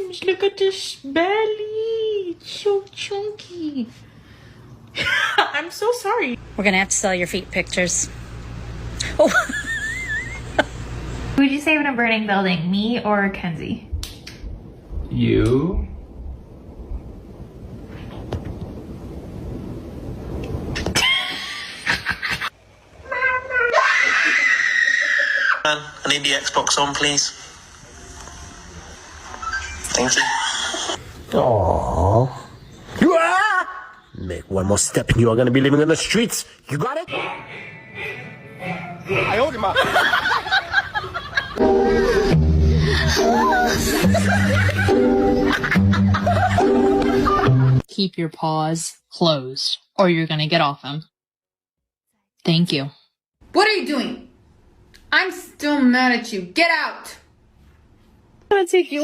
arms. Look at this belly. It's so chunky. I'm so sorry. We're gonna have to sell your feet pictures. Oh. Who would you save in a burning building, me or Kenzie? You? I need the Xbox on, please. Thank you. Aww. Make one more step and you are gonna be living on the streets. You got it? I owed him up. Keep your paws closed or you're gonna get off them. Thank you. What are you doing? I'm still mad at you. Get out! I'm gonna take you